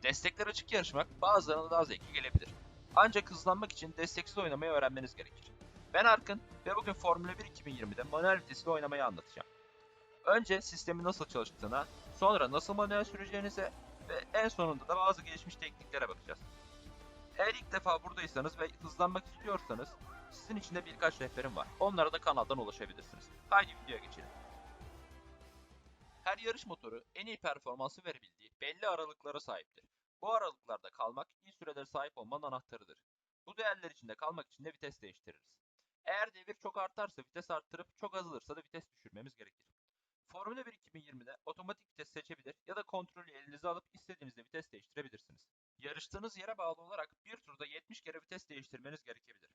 Destekler açık yarışmak bazılarına daha zevkli gelebilir. Ancak hızlanmak için desteksiz oynamayı öğrenmeniz gerekir. Ben Arkın ve bugün Formula 1 2020'de manuel vitesli oynamayı anlatacağım. Önce sistemin nasıl çalıştığına, sonra nasıl manuel süreceğinize ve en sonunda da bazı gelişmiş tekniklere bakacağız. Eğer ilk defa buradaysanız ve hızlanmak istiyorsanız sizin için de birkaç rehberim var. Onlara da kanaldan ulaşabilirsiniz. Haydi videoya geçelim. Her yarış motoru en iyi performansı verebildiği belli aralıklara sahiptir. Bu aralıklarda kalmak iyi sürelere sahip olmanın anahtarıdır. Bu değerler içinde kalmak için de vites değiştiririz. Eğer devir çok artarsa vites arttırıp çok azalırsa da vites düşürmemiz gerekir. Formula 1 2020'de otomatik vites seçebilir ya da kontrolü elinize alıp istediğinizde vites değiştirebilirsiniz. Yarıştığınız yere bağlı olarak bir turda 70 kere vites değiştirmeniz gerekebilir.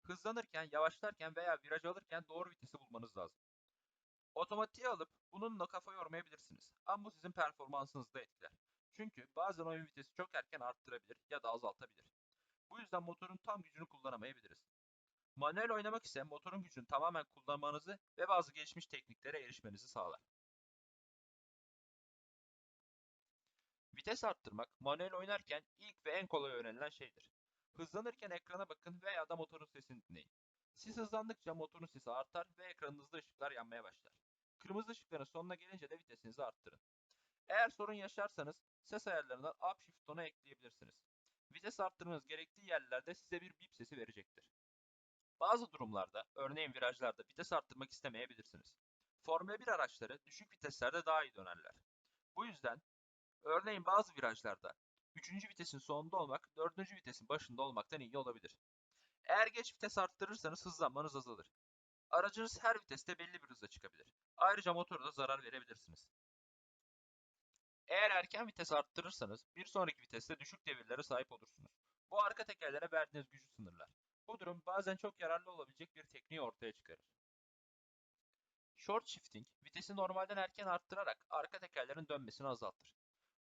Hızlanırken, yavaşlarken veya viraj alırken doğru vitesi bulmanız lazım. Otomatiğe alıp bununla kafa yormayabilirsiniz. Ama bu sizin performansınızı da etkiler. Çünkü bazen oyun vitesi çok erken arttırabilir ya da azaltabilir. Bu yüzden motorun tam gücünü kullanamayabiliriz. Manuel oynamak ise motorun gücünü tamamen kullanmanızı ve bazı gelişmiş tekniklere erişmenizi sağlar. Vites arttırmak manuel oynarken ilk ve en kolay öğrenilen şeydir. Hızlanırken ekrana bakın veya da motorun sesini dinleyin. Siz hızlandıkça motorun sesi artar ve ekranınızda ışıklar yanmaya başlar. Kırmızı ışıkların sonuna gelince de vitesinizi arttırın. Eğer sorun yaşarsanız ses ayarlarından upshift tonu ekleyebilirsiniz. Vites arttırmanız gerektiği yerlerde size bir bip sesi verecektir. Bazı durumlarda, örneğin virajlarda vites arttırmak istemeyebilirsiniz. Formula 1 araçları düşük viteslerde daha iyi dönerler. Bu yüzden, örneğin bazı virajlarda 3. vitesin sonunda olmak 4. vitesin başında olmaktan iyi olabilir. Eğer geç vites arttırırsanız hızlanmanız azalır. Aracınız her viteste belli bir hıza çıkabilir. Ayrıca motora da zarar verebilirsiniz. Eğer erken vites arttırırsanız bir sonraki viteste düşük devirlere sahip olursunuz. Bu arka tekerlere verdiğiniz gücü sınırlar. Bu durum bazen çok yararlı olabilecek bir tekniği ortaya çıkarır. Short shifting, vitesi normalden erken arttırarak arka tekerlerin dönmesini azaltır.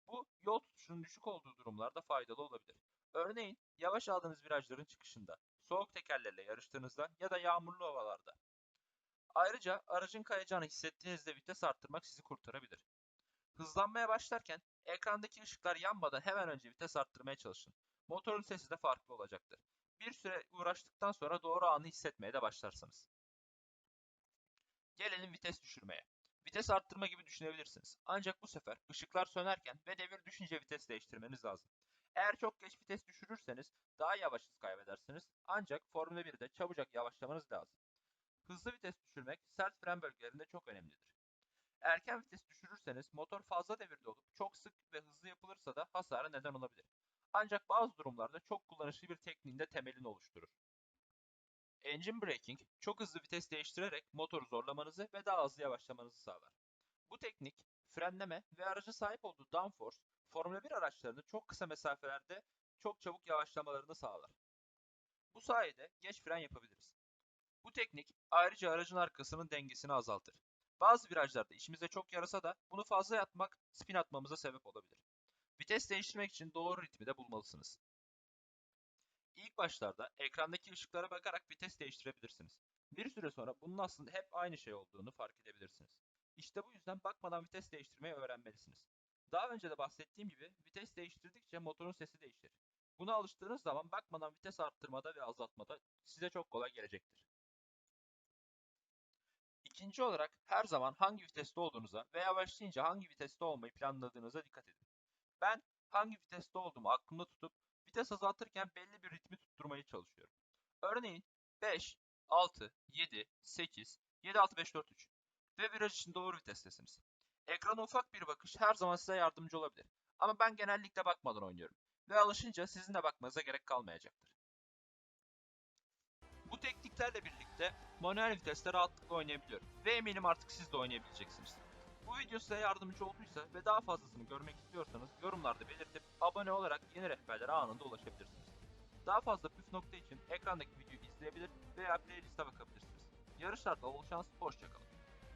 Bu yol tutuşunun düşük olduğu durumlarda faydalı olabilir. Örneğin yavaş aldığınız virajların çıkışında, soğuk tekerlerle yarıştığınızda ya da yağmurlu havalarda. Ayrıca aracın kayacağını hissettiğinizde vites arttırmak sizi kurtarabilir. Hızlanmaya başlarken ekrandaki ışıklar yanmadan hemen önce vites arttırmaya çalışın. Motorun sesi de farklı olacaktır. Bir süre uğraştıktan sonra doğru anı hissetmeye de başlarsınız. Gelelim vites düşürmeye. Vites arttırma gibi düşünebilirsiniz. Ancak bu sefer ışıklar sönerken ve devir düşünce vites değiştirmeniz lazım. Eğer çok geç vites düşürürseniz daha yavaş hız kaybedersiniz. Ancak Formula 1'de çabucak yavaşlamanız lazım. Hızlı vites düşürmek sert fren bölgelerinde çok önemlidir. Erken vites düşürürseniz motor fazla devirde olup çok sık ve hızlı yapılırsa da hasara neden olabilir. Ancak bazı durumlarda çok kullanışlı bir tekniğin de temelini oluşturur. Engine braking, çok hızlı vites değiştirerek motoru zorlamanızı ve daha hızlı yavaşlamanızı sağlar. Bu teknik, frenleme ve aracın sahip olduğu downforce, Formula 1 araçlarını çok kısa mesafelerde çok çabuk yavaşlamalarını sağlar. Bu sayede geç fren yapabiliriz. Bu teknik ayrıca aracın arkasının dengesini azaltır. Bazı virajlarda işimize çok yarasa da bunu fazla yapmak spin atmamıza sebep olabilir. Vites değiştirmek için doğru ritmi de bulmalısınız. İlk başlarda ekrandaki ışıklara bakarak vites değiştirebilirsiniz. Bir süre sonra bunun aslında hep aynı şey olduğunu fark edebilirsiniz. İşte bu yüzden bakmadan vites değiştirmeyi öğrenmelisiniz. Daha önce de bahsettiğim gibi vites değiştirdikçe motorun sesi değişir. Buna alıştığınız zaman bakmadan vites arttırmada ve azaltmada size çok kolay gelecektir. İkinci olarak her zaman hangi viteste olduğunuza veya başlayınca hangi viteste olmayı planladığınıza dikkat edin. Ben hangi viteste olduğumu aklımda tutup vites azaltırken belli bir ritmi tutturmaya çalışıyorum. Örneğin 5, 6, 7, 8, 7, 6, 5, 4, 3 ve viraj için doğru vitestesiniz. Ekrana ufak bir bakış her zaman size yardımcı olabilir. Ama ben genellikle bakmadan oynuyorum ve alışınca sizin de bakmanıza gerek kalmayacaktır. Bu tekniklerle birlikte manuel viteste rahatlıkla oynayabiliyorum ve eminim artık siz de oynayabileceksiniz. Bu video size yardımcı olduysa ve daha fazlasını görmek istiyorsanız yorumlarda belirtip abone olarak yeni rehberlere anında ulaşabilirsiniz. Daha fazla püf nokta için ekrandaki videoyu izleyebilir veya playlist'e bakabilirsiniz. Yarışlarda bol şans, hoşçakalın.